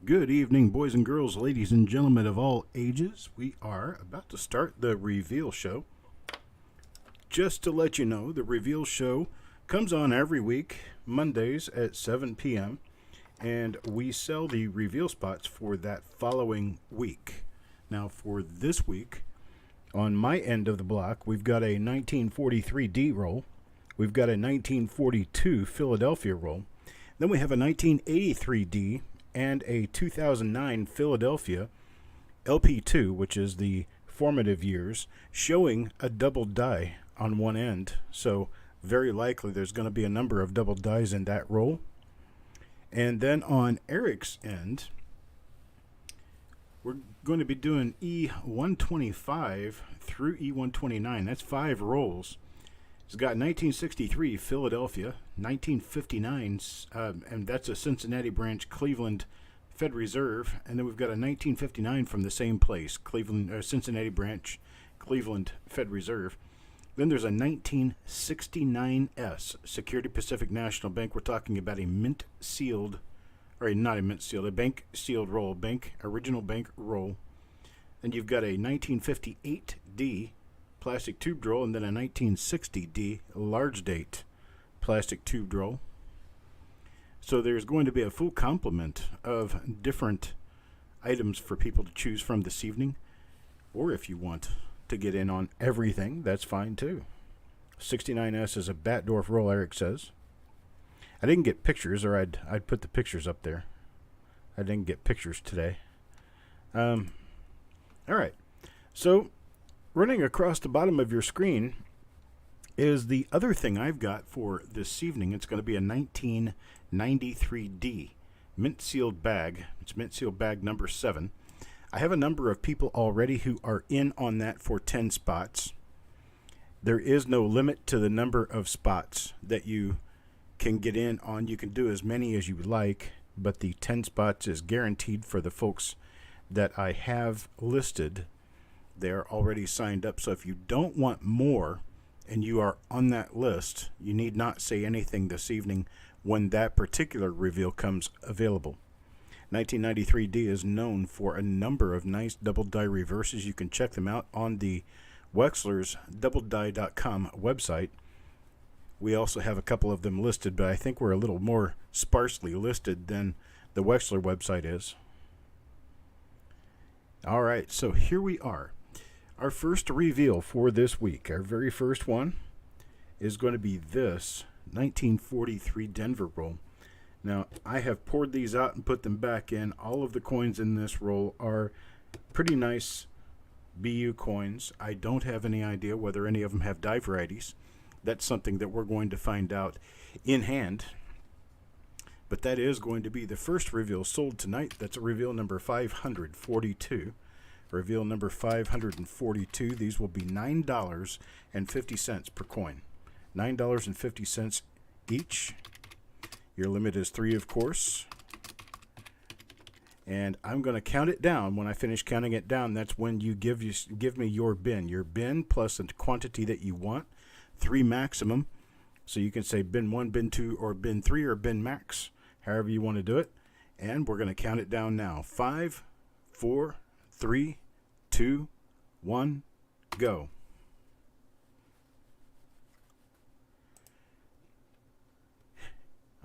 Good evening, boys and girls, ladies and gentlemen of all ages. We are about to start the reveal show. Just to let you know, the reveal show comes on every week, Mondays at 7 p.m., and we sell the reveal spots for that following week. Now, for this week, on my end of the block, we've got a 1943 D roll, we've got a 1942 Philadelphia roll, then we have a 1983 D and a 2009 Philadelphia LP2, which is the formative years, showing a double die on one end. So very likely there's going to be a number of double dies in that roll. And then on Eric's end, we're going to be doing E125 through E129. That's 5 rolls. It's got 1963 Philadelphia, 1959, and that's a Cincinnati branch, Cleveland Fed Reserve, and then we've got a 1959 from the same place, Cincinnati branch, Cleveland Fed Reserve. Then there's a 1969S, Security Pacific National Bank. We're talking about a mint sealed, or not a mint sealed, a bank sealed roll, original bank roll. Then you've got a 1958D plastic tube roll, and then a 1960D large date plastic tube roll. So there's going to be a full complement of different items for people to choose from this evening. Or if you want to get in on everything, that's fine too. 69S is a Batdorf roll, Eric says. I didn't get pictures, or I'd put the pictures up there. I didn't get pictures today. All right. So running across the bottom of your screen is the other thing I've got for this evening. It's going to be a 1993D mint sealed bag. It's mint sealed bag number 7. I have a number of people already who are in on that for 10 spots. There is no limit to the number of spots that you can get in on. You can do as many as you like, but the 10 spots is guaranteed for the folks that I have listed. They're already signed up. So if you don't want more and you are on that list, you need not say anything this evening when that particular reveal comes available. 1993D is known for a number of nice double die reverses. You can check them out on the Wexler's DoubleDie.com website. We also have a couple of them listed, but I think we're a little more sparsely listed than the Wexler website is. All right, so here we are. Our first reveal for this week, our very first one, is going to be this 1943 Denver roll. Now, I have poured these out and put them back in. All of the coins in this roll are pretty nice BU coins. I don't have any idea whether any of them have die varieties. That's something that we're going to find out in hand. But that is going to be the first reveal sold tonight. That's a reveal number 542. Reveal number 542. These will be $9.50 per coin. $9.50 each. Your limit is 3, of course. And I'm going to count it down. When I finish counting it down, that's when you give me your bin. Your bin plus the quantity that you want. 3 maximum. So you can say bin 1, bin 2, or bin 3, or bin max. However you want to do it. And we're going to count it down now. 5, 4, 3, 2, 1, go.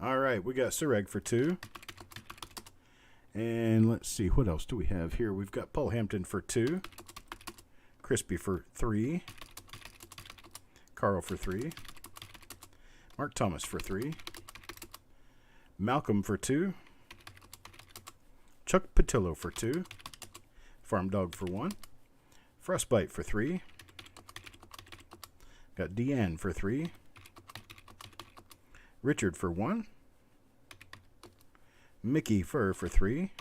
All right, we got Sureg for 2. And let's see, what else do we have here? We've got Paul Hampton for 2. Crispy for 3. Carl for 3. Mark Thomas for 3. Malcolm for 2. Chuck Patillo for 2. Farm Dog for 1. Frostbite for 3. Got Deanne for 3. Richard for 1. Mickey Fur for 3.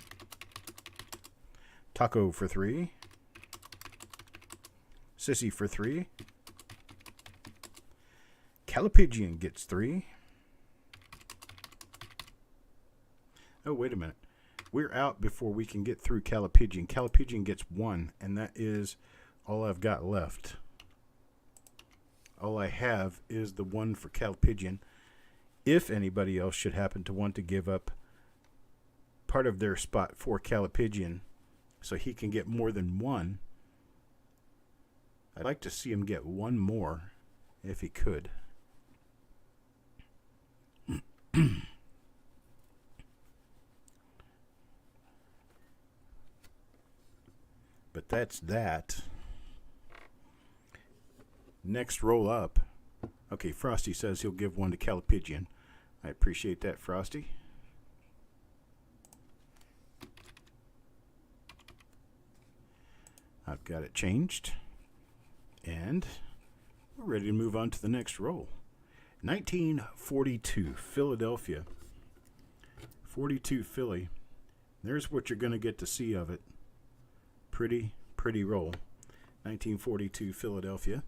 Taco for 3. Sissy for 3. Calipigian gets 3. Oh, wait a minute. We're out before we can get through Calipigian. Calipigian gets 1, and that is all I've got left. All I have is the 1 for Calipigian. If anybody else should happen to want to give up part of their spot for Calipigian so he can get more than one. I'd like to see him get one more if he could. But that's that. Next roll up. Okay, Frosty says he'll give one to Calipigian. I appreciate that, Frosty. I've got it changed. And we're ready to move on to the next roll. 1942, Philadelphia. 42 Philly. There's what you're going to get to see of it. Pretty roll. 1942 Philadelphia.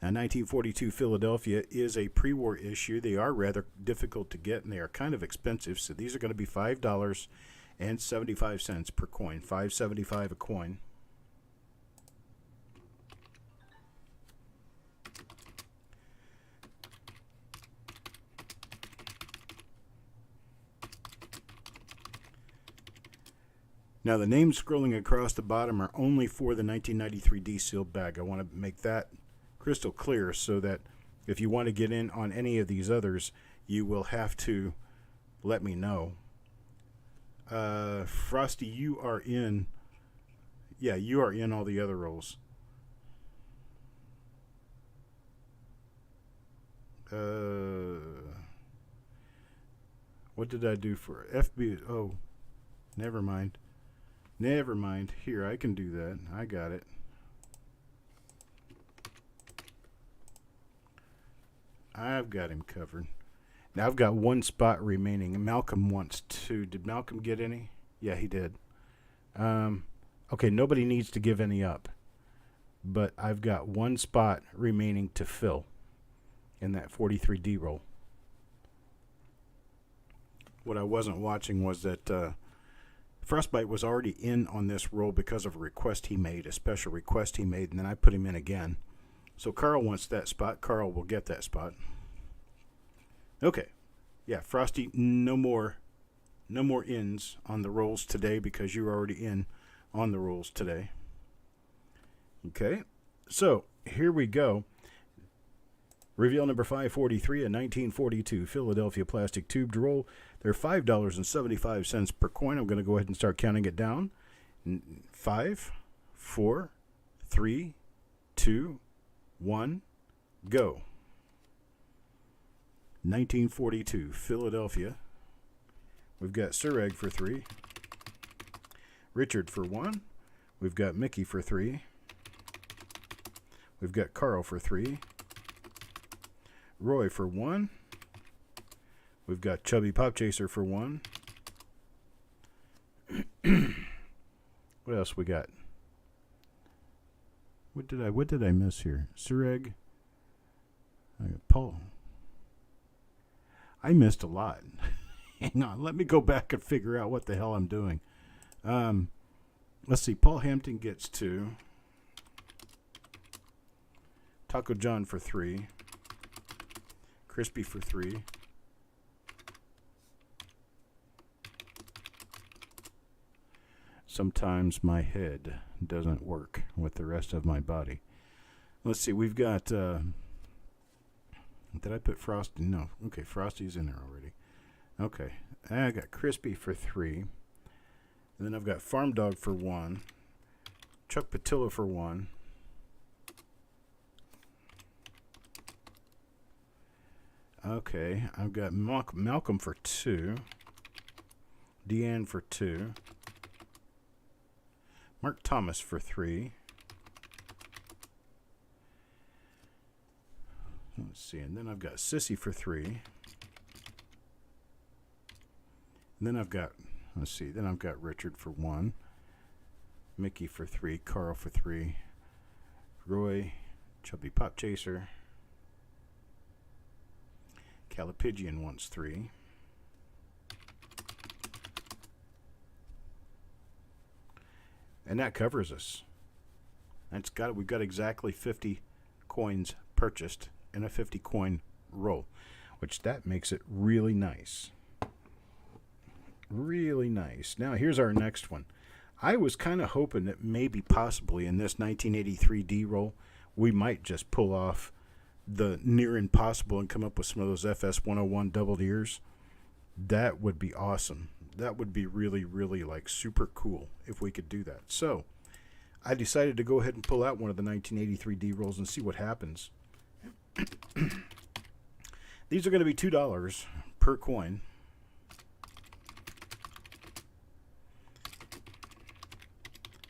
Now, 1942 Philadelphia is a pre-war issue. They are rather difficult to get, and they are kind of expensive. So these are going to be $5.75 per coin. $5.75 a coin. Now, the names scrolling across the bottom are only for the 1993 D-sealed bag. I want to make that crystal clear so that if you want to get in on any of these others, you will have to let me know. Frosty, you are in. Yeah, you are in all the other rolls. What did I do for FB? Oh, never mind. Never mind. Here, I can do that. I got it. I've got him covered. Now I've got one spot remaining. Malcolm wants two. Did Malcolm get any? Yeah, he did. Okay, nobody needs to give any up. But I've got one spot remaining to fill in that 43D roll. What I wasn't watching was that Frostbite was already in on this roll because of a request he made, a special request he made, and then I put him in again. So Carl wants that spot. Carl will get that spot. Okay. Yeah, Frosty, no more ins on the rolls today because you're already in on the rolls today. Okay. So, here we go. Reveal number 543, a 1942 Philadelphia plastic tubed roll. They're $5.75 per coin. I'm going to go ahead and start counting it down. 5, 4, 3, 2, 1, go. 1942 Philadelphia. We've got Sureg for 3. Richard for 1. We've got Mickey for 3. We've got Carl for 3. Roy for 1. We've got Chubby Pop Chaser for 1. What else we got? What did I miss here? Sureg. I got Paul. I missed a lot. Hang on, let me go back and figure out what the hell I'm doing. Let's see. Paul Hampton gets 2. Taco John for 3. Crispy for 3. Sometimes my head doesn't work with the rest of my body. Let's see. We've got... did I put Frosty? No. Okay, Frosty's in there already. Okay. I got Crispy for 3. And then I've got Farm Dog for 1. Chuck Patillo for 1. Okay, I've got Malcolm for 2. Deanne for 2. Mark Thomas for 3. Let's see, and then I've got Sissy for 3. And then I've got, let's see, then I've got Richard for 1. Mickey for 3. Carl for 3. Roy, Chubby Pop Chaser. Calipigian wants 3. And that covers us. We've got exactly 50 coins purchased in a 50 coin roll, which that makes it really nice. Really nice. Now here's our next one. I was kind of hoping that maybe possibly in this 1983 D roll, we might just pull off the near impossible and come up with some of those FS 101 doubled ears. That would be awesome. That would be really, really like super cool if we could do that. So I decided to go ahead and pull out one of the 1983 D rolls and see what happens. These are going to be $2 per coin.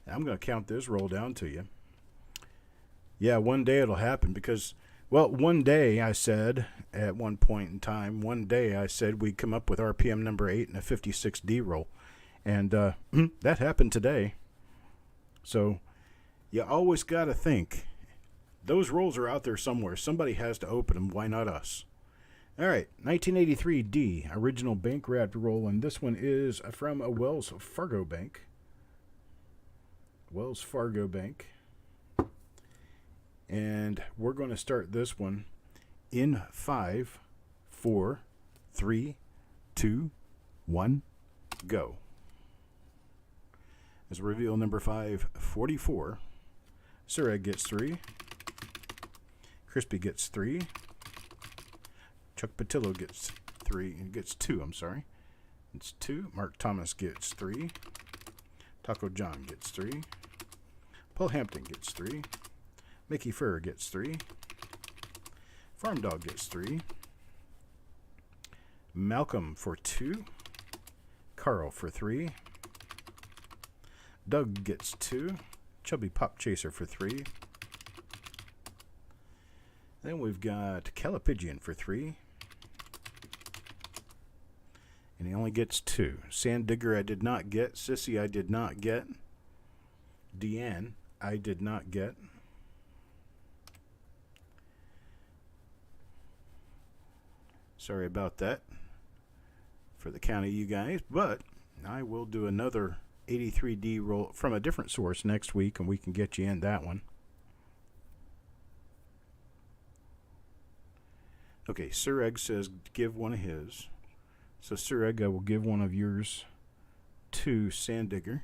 I'm going to count this roll down to you. Yeah, one day it'll happen because, well, one day I said at one point in time, we'd come up with RPM number 8 and a 56D roll. And that happened today. So you always got to think, those rolls are out there somewhere. Somebody has to open them. Why not us? All right, 1983 D, original bank wrapped roll. And this one is from a Wells Fargo bank. Wells Fargo Bank. And we're going to start this one in 5, 4, 3, 2, 1, go. As reveal number 544, Sureg gets 3, Crispy gets 3, Chuck Patillo gets 2, I'm sorry. It's 2. Mark Thomas gets 3. Taco John gets 3. Paul Hampton gets 3. Mickey Fur gets 3. Farm Dog gets 3. Malcolm for 2. Carl for 3. Doug gets 2. Chubby Pop Chaser for 3. Then we've got Calipigian for 3. And he only gets 2. Sand Digger I did not get. Sissy I did not get. Deanne I did not get. Sorry about that for the count of you guys, but I will do another 83D roll from a different source next week, and we can get you in that one. Okay, Sureg says give one of his. So Sureg, I will give one of yours to Sand Digger.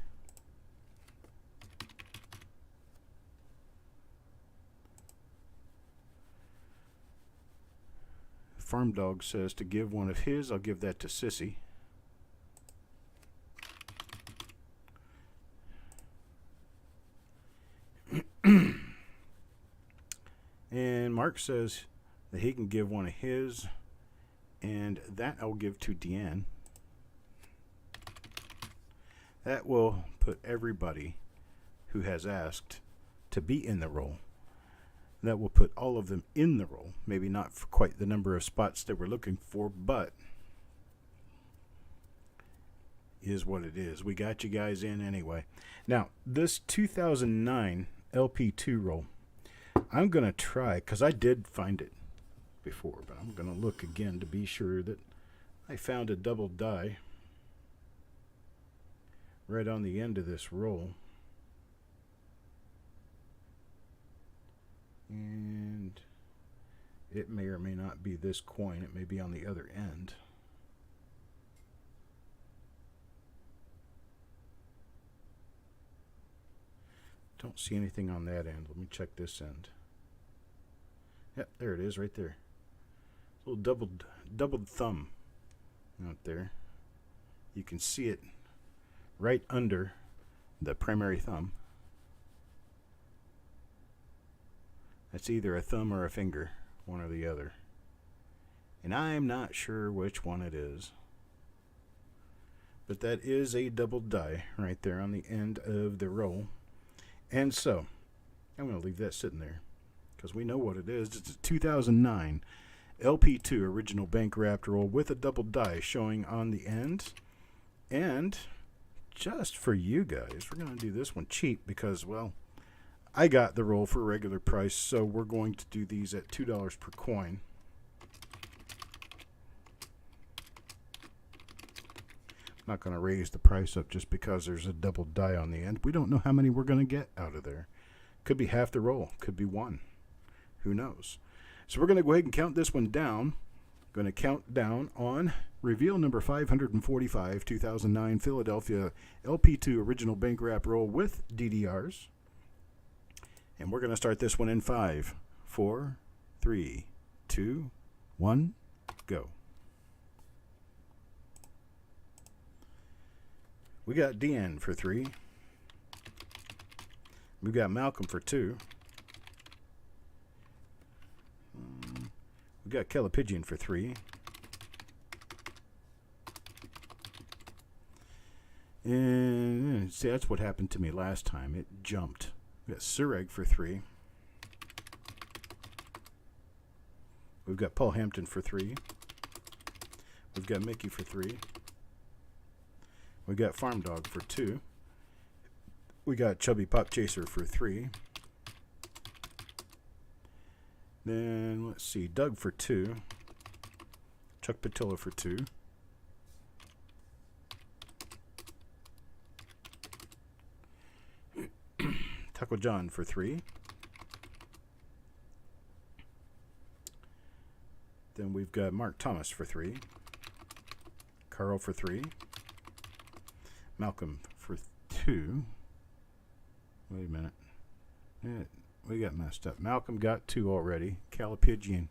Farm Dog says to give one of his. I'll give that to Sissy. And Mark says that he can give one of his, and that I'll give to Deanne. That will put everybody who has asked to be in the roll. That will put all of them in the roll. Maybe not for quite the number of spots that we're looking for, but is what it is. We got you guys in anyway. Now, this 2009 LP2 roll, I'm going to try, because I did find it before, but I'm going to look again to be sure that I found a double die right on the end of this roll. And it may or may not be this coin. It may be on the other end. Don't see anything on that end. Let me check this end. Yep, there it is right there. A little doubled thumb out there. You can see it right under the primary thumb. That's either a thumb or a finger, one or the other. And I'm not sure which one it is. But that is a double die right there on the end of the roll. And so, I'm going to leave that sitting there, because we know what it is. It's a 2009 LP2 original bank wrapped roll with a double die showing on the end. And just for you guys, we're going to do this one cheap because, well, I got the roll for regular price, so we're going to do these at $2 per coin. I'm not going to raise the price up just because there's a double die on the end. We don't know how many we're going to get out of there. Could be half the roll. Could be one. Who knows? So we're going to go ahead and count this one down. Going to count down on reveal number 545, 2009 Philadelphia LP2 original bank wrap roll with DDRs. And we're going to start this one in 5, 4, 3, 2, 1, go. We got Deanne for 3. We've got Malcolm for 2. We got Calipigian for 3. And see, that's what happened to me last time. It jumped. We got Sureg for 3. We've got Paul Hampton for 3. We've got Mickey for 3. We got Farm Dog for 2. We got Chubby Pop Chaser for 3. Then let's see, Doug for 2. Chuck Patillo for 2. Taco John for 3. Then we've got Mark Thomas for 3. Carl for 3. Malcolm for 2. Wait a minute. Yeah, we got messed up. Malcolm got 2 already. Calipigian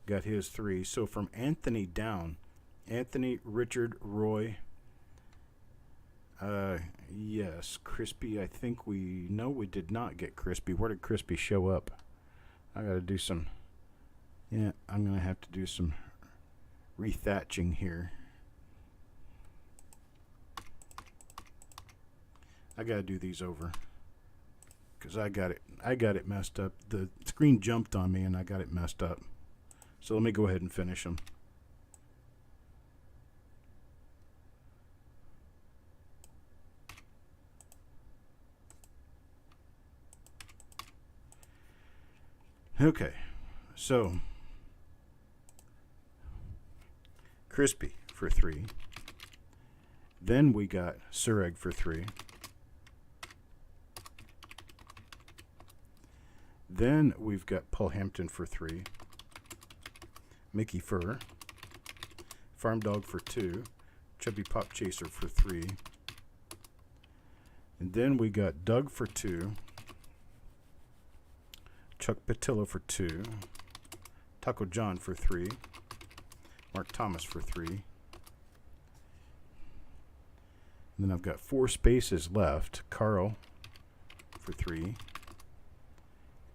got his 3. So from Anthony down, Anthony, Richard, Roy. Yes, Crispy. I think we did not get Crispy. Where did Crispy show up? I got to do some. Yeah, I'm gonna have to do some rethatching here. I gotta do these over because I got it messed up. The screen jumped on me and I got it messed up. So let me go ahead and finish them. Okay, so Crispy for 3. Then we got Sureg for 3. Then we've got Paul Hampton for 3. Mickey Fur. Farm Dog for 2. Chubby Pop Chaser for 3. And then we got Doug for 2. Chuck Patillo for 2. Taco John for 3. Mark Thomas for 3. And then I've got 4 spaces left. Carl for 3.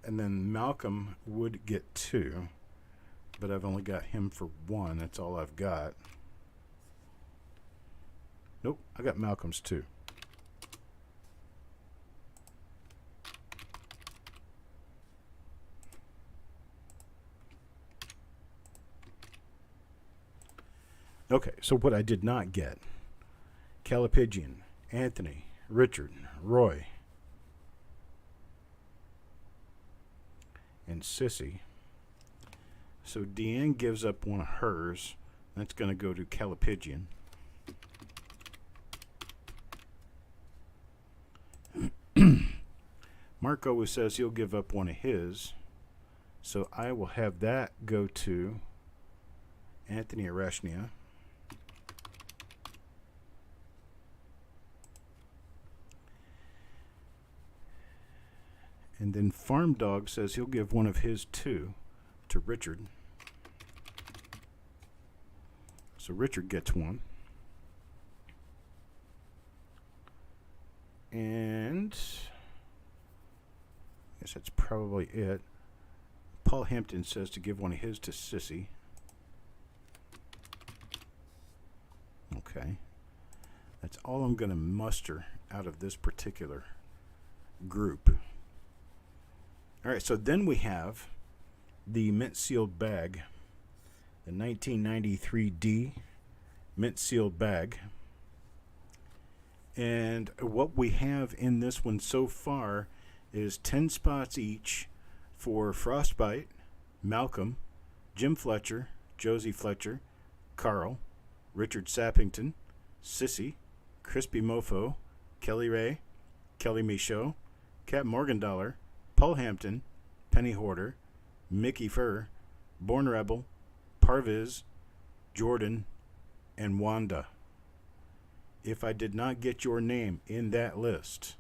And then Malcolm would get 2. But I've only got him for 1. That's all I've got. Nope, I got Malcolm's 2. Okay, so what I did not get, Calipigian, Anthony, Richard, Roy, and Sissy. So Deanne gives up one of hers. That's going to go to Calipigian. Marco says he'll give up one of his. So I will have that go to Anthony Arashnia. And then Farm Dog says he'll give one of his 2 to Richard. So Richard gets 1. And I guess that's probably it. Paul Hampton says to give one of his to Sissy. Okay. That's all I'm going to muster out of this particular group. All right, so then we have the mint sealed bag, the 1993D mint sealed bag. And what we have in this one so far is 10 spots each for Frostbite, Malcolm, Jim Fletcher, Josie Fletcher, Carl, Richard Sappington, Sissy, Crispy Mofo, Kelly Ray, Kelly Michaud, Cat Morgendollar, Paul Hampton, Penny Hoarder, Mickey Fur, Born Rebel, Parviz, Jordan, and Wanda. If I did not get your name in that list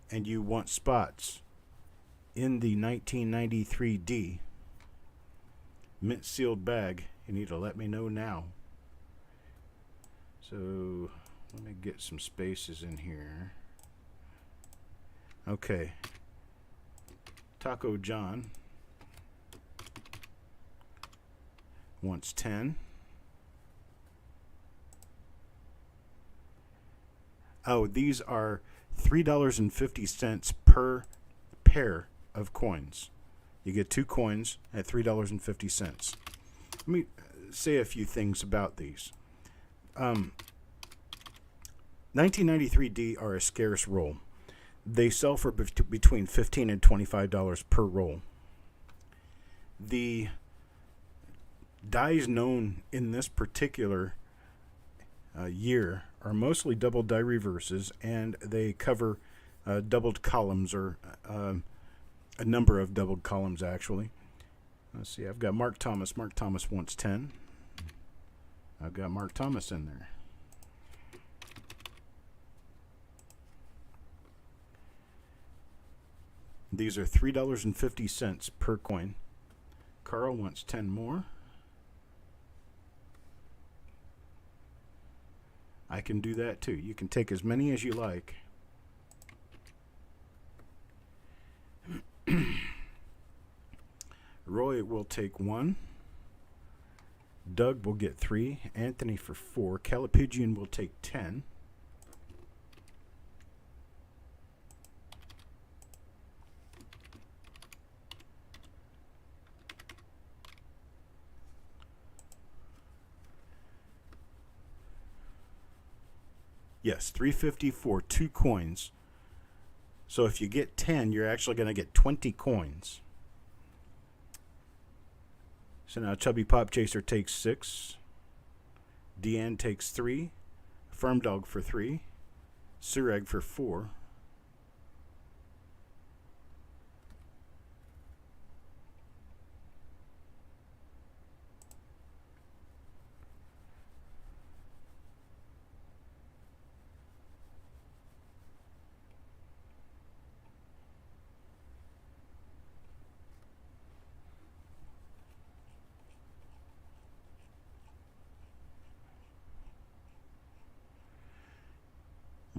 and you want spots in the 1993 D mint sealed bag, you need to let me know now. So let me get some spaces in here. Okay. Taco John wants 10. Oh, these are $3.50 per pair of coins. You get 2 coins at $3.50. Let me say a few things about these. 1993D are a scarce roll. They sell for between $15 and $25 per roll. The dies known in this particular year are mostly double die reverses, and they cover doubled columns, or a number of doubled columns actually. Let's see, I've got Mark Thomas. Mark Thomas wants 10. I've got Mark Thomas in there. These are $3.50 per coin. Carl wants 10 more. I can do that too. You can take as many as you like. Roy will take 1. Doug will get 3. Anthony for 4. Calipigian will take 10. Yes, $3.50 for 2 coins. So if you get 10, you're actually going to get 20 coins. So now Chubby Pop Chaser takes 6. Deanne takes 3. Firm Dog for 3. Sureg for 4.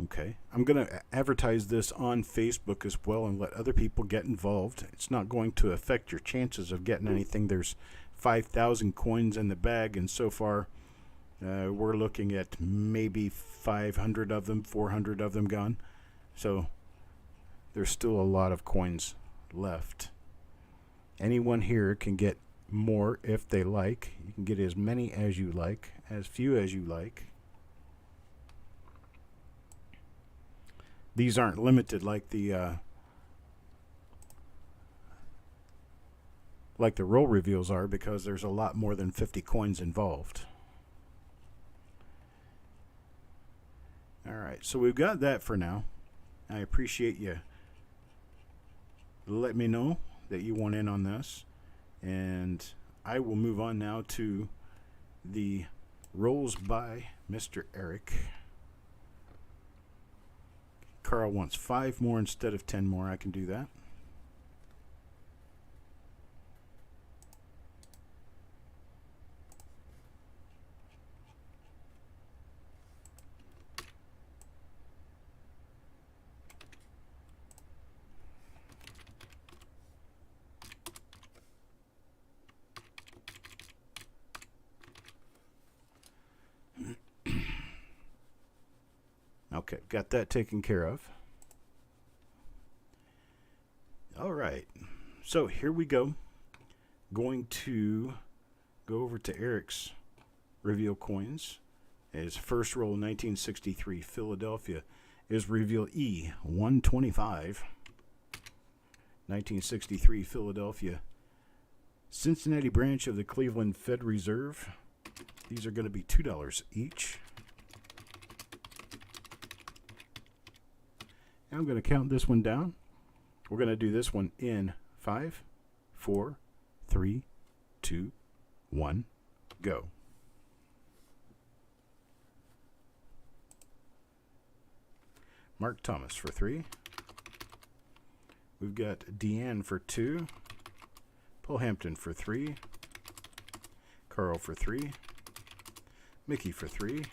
Okay, I'm going to advertise this on Facebook as well and let other people get involved. It's not going to affect your chances of getting anything. There's 5,000 coins in the bag, and so far we're looking at maybe 500 of them, 400 of them gone. So there's still a lot of coins left. Anyone here can get more if they like. You can get as many as you like, as few as you like. These aren't limited like the roll reveals are, because there's a lot more than 50 coins involved. All right, so we've got that for now. I appreciate you let me know that you want in on this, and I will move on now to the rolls by Mr. Eric. Carl wants 5 more instead of 10 more. I can do that. Okay, got that taken care of. All right, so here we go. Going to go over to Eric's reveal coins. His first roll, 1963 Philadelphia, is reveal E125. 1963 Philadelphia, Cincinnati branch of the Cleveland Fed Reserve. These are going to be $2 each. I'm going to count this one down. We're going to do this one in 5, 4, 3, 2, 1, go. Mark Thomas for 3. We've got Deanne for 2. Paul Hampton for 3. Carl for 3. Mickey for 3.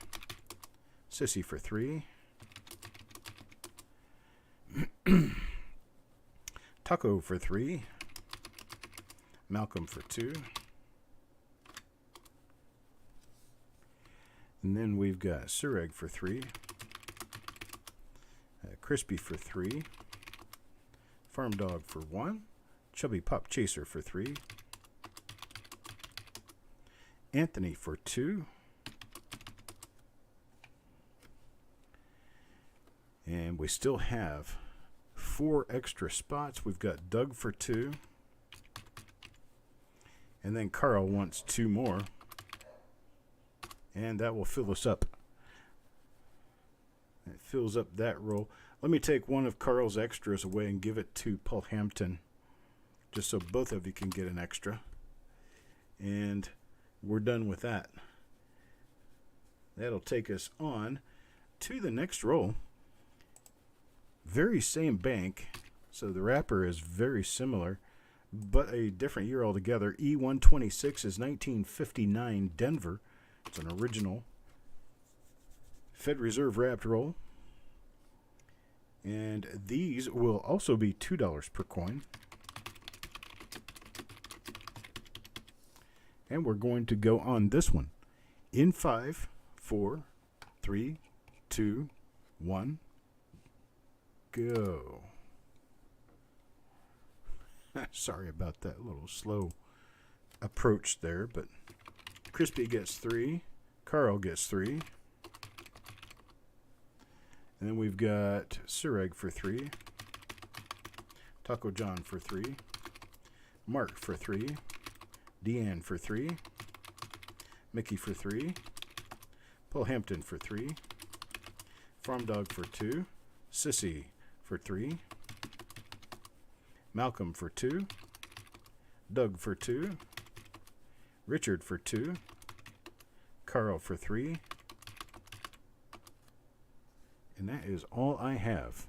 Sissy for 3. Taco for 3. Malcolm for 2. And then we've got Sureg for 3. Crispy for 3. Farm Dog for 1. Chubby Pop Chaser for 3. Anthony for 2. And we still have 4 extra spots. We've got Doug for 2. And then Carl wants 2 more. And that will fill us up. It fills up that roll. Let me take one of Carl's extras away and give it to Paul Hampton, just so both of you can get an extra. And we're done with that. That'll take us on to the next roll. Very same bank, so the wrapper is very similar, but a different year altogether. E126 is 1959 Denver. It's an original Fed Reserve wrapped roll. And these will also be $2 per coin. And we're going to go on this one. In 5, 4, 3, 2, 1, go. Sorry about that little slow approach there, but Crispy gets 3. Carl gets 3. And then we've got Sureg for 3. Taco John for 3. Mark for 3. Deanne for 3. Mickey for 3. Paul Hampton for 3. Farm Dog for 2. Sissy for 3. Malcolm for 2. Doug for 2. Richard for 2. Carl for 3. And that is all I have.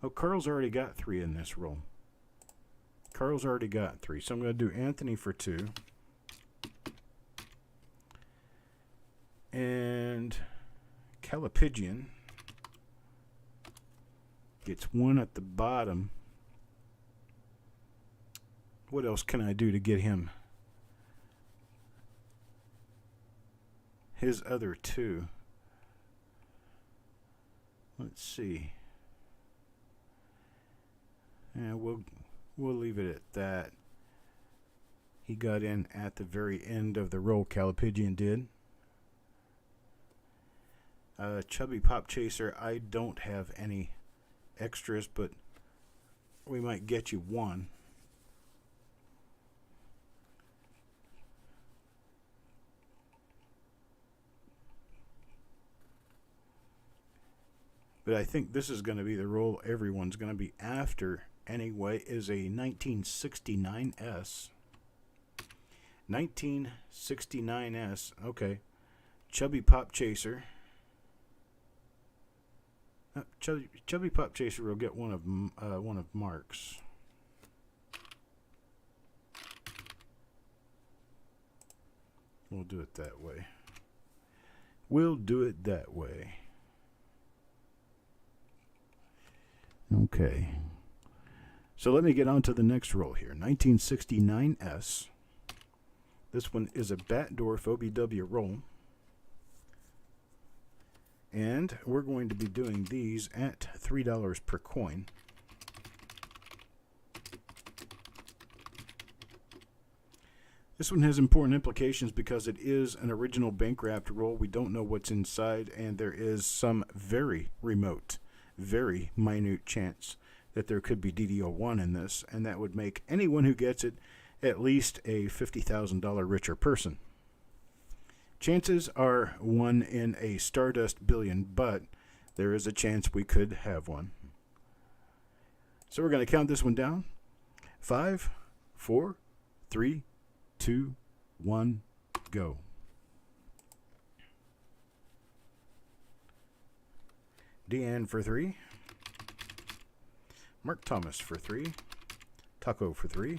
Oh, Carl's already got 3 in this roll. Carl's already got 3. So I'm going to do Anthony for 2. And Calapigian gets 1 at the bottom. What else can I do to get him his other 2? Let's see. Yeah, we'll leave it at that. He got in at the very end of the roll. Calapigian did. Chubby Pop Chaser, I don't have any extras, but we might get you 1. But I think this is going to be the roll everyone's going to be after anyway, is a 1969S. 1969S. Okay. Chubby Pop Chaser. Chubby Pop Chaser will get one of Mark's. We'll do it that way. We'll do it that way. Okay. So let me get on to the next roll here. 1969S. This one is a Batdorf OBW roll. And we're going to be doing these at $3 per coin. This one has important implications because it is an original bank wrapped roll. We don't know what's inside, and there is some very remote, very minute chance that there could be DD01 in this, and that would make anyone who gets it at least a $50,000 richer person. Chances are 1 in a stardust billion, but there is a chance we could have one. So we're going to count this one down. 5, 4, 3, 2, 1, go. Deanne for 3. Mark Thomas for 3. Taco for 3.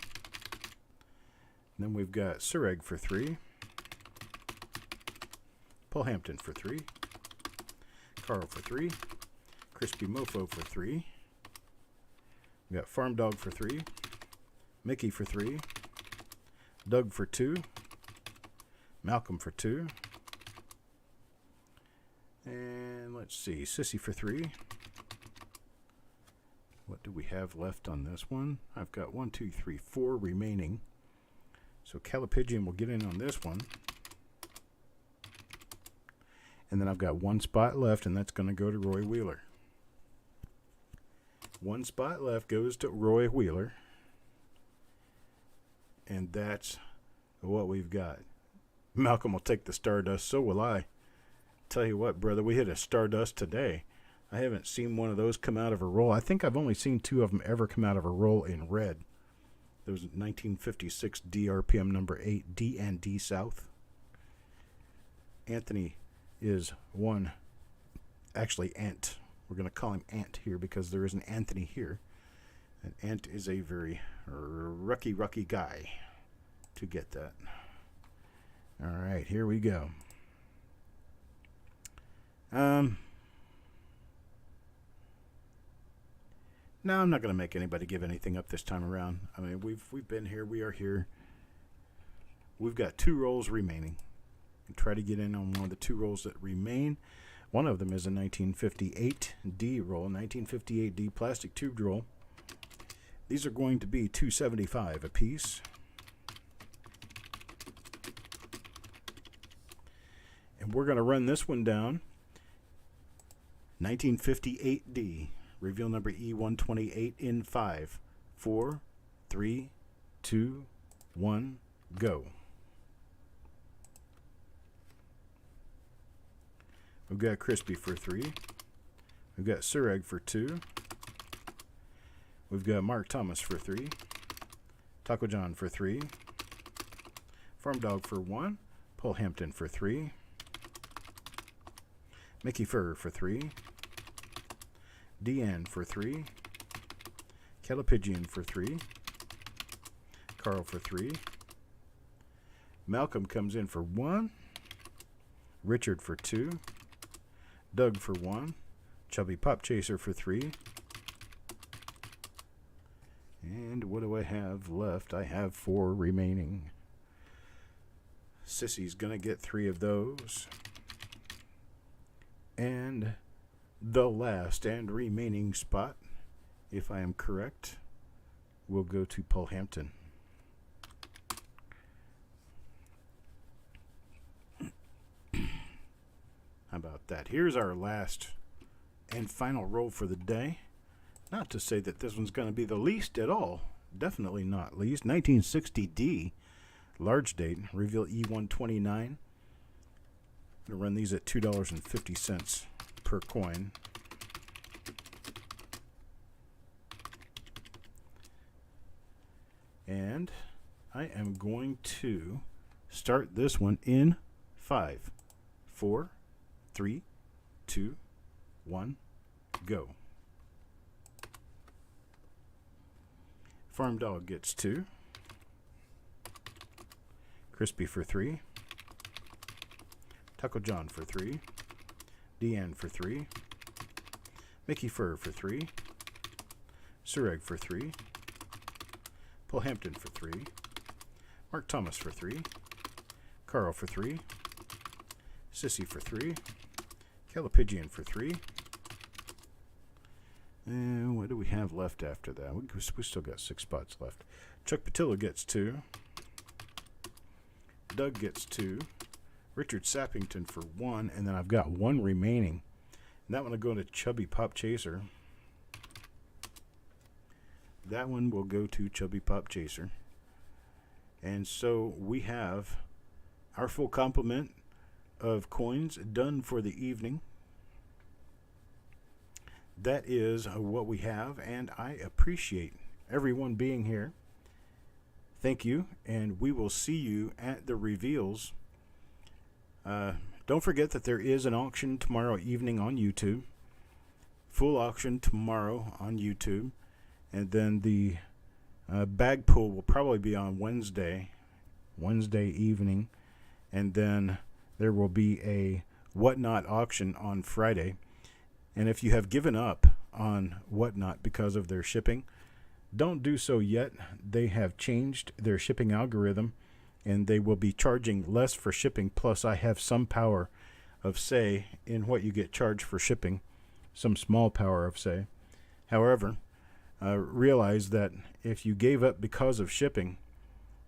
Then we've got Sureg for 3. Paul Hampton for 3. Carl for 3. Crispy Mofo for 3. We got Farm Dog for 3. Mickey for 3. Doug for 2. Malcolm for 2. And let's see, Sissy for 3. What do we have left on this one? I've got 1, 2, 3, 4 remaining. So Calipigian will get in on this one. And then I've got 1 spot left, and that's going to go to Roy Wheeler. 1 spot left goes to Roy Wheeler. And that's what we've got. Malcolm will take the Stardust, so will I. Tell you what, brother, we hit a Stardust today. I haven't seen one of those come out of a roll. I think I've only seen 2 of them ever come out of a roll in red. There was 1956 DRPM number 8, D and D South. Anthony is one, actually Ant. We're going to call him Ant here because there is an Anthony here. And Ant is a very rucky guy to get that. All right, here we go. No, I'm not going to make anybody give anything up this time around. I mean, we've been here. We are here. We've got 2 rolls remaining. And try to get in on one of the 2 rolls that remain. One of them is a 1958D roll, 1958D plastic tube roll. These are going to be $2.75 a piece. And we're going to run this one down. 1958D. Reveal number E128 in 5, 4, 3, 2, 1, go. We've got Crispy for 3. We've got Sureg for 2. We've got Mark Thomas for 3. Taco John for 3. Farm Dog for 1. Paul Hampton for 3. Mickey Fur for 3. Deanne for 3. Calipigian for 3. Carl for 3. Malcolm comes in for 1. Richard for 2. Doug for 1. Chubby Pop Chaser for 3. And what do I have left? I have 4 remaining. Sissy's going to get 3 of those. And the last and remaining spot, if I am correct, will go to Paul Hampton. How about that? Here's our last and final roll for the day. Not to say that this one's going to be the least at all. Definitely not least. 1960D, large date, reveal E129. I'm going to run these at $2.50 per coin. And I am going to start this one in 5, 4, 3, 2, 1, go. Farm Dog gets 2. Crispy for 3. Taco John for 3. Deanne for 3. Mickey Fur for 3. Sureg for 3. Paul Hampton for 3. Mark Thomas for 3. Carl for 3. Sissy for 3. Calipigian for 3. And what do we have left after that? We still got 6 spots left. Chuck Patillo gets 2. Doug gets 2. Richard Sappington for 1. And then I've got 1 remaining. And that one will go to Chubby Pop Chaser. That one will go to Chubby Pop Chaser. And so we have our full complement of coins done for the evening. That is what we have, and I appreciate everyone being here. Thank you, and we will see you at the reveals. Don't forget that there is an auction tomorrow evening on YouTube. Full auction tomorrow on YouTube. And then the bag pull will probably be on Wednesday evening. And then there will be a Whatnot auction on Friday. And if you have given up on Whatnot because of their shipping, don't do so yet. They have changed their shipping algorithm, and they will be charging less for shipping. Plus, I have some power of say in what you get charged for shipping, some small power of say. However, realize that if you gave up because of shipping,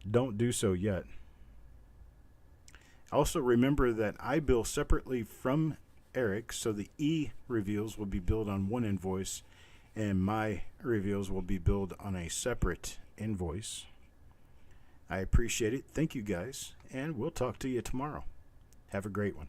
don't do so yet. Also, remember that I bill separately from Eric, so the E reveals will be billed on one invoice, and my reveals will be billed on a separate invoice. I appreciate it. Thank you guys, and we'll talk to you tomorrow. Have a great one.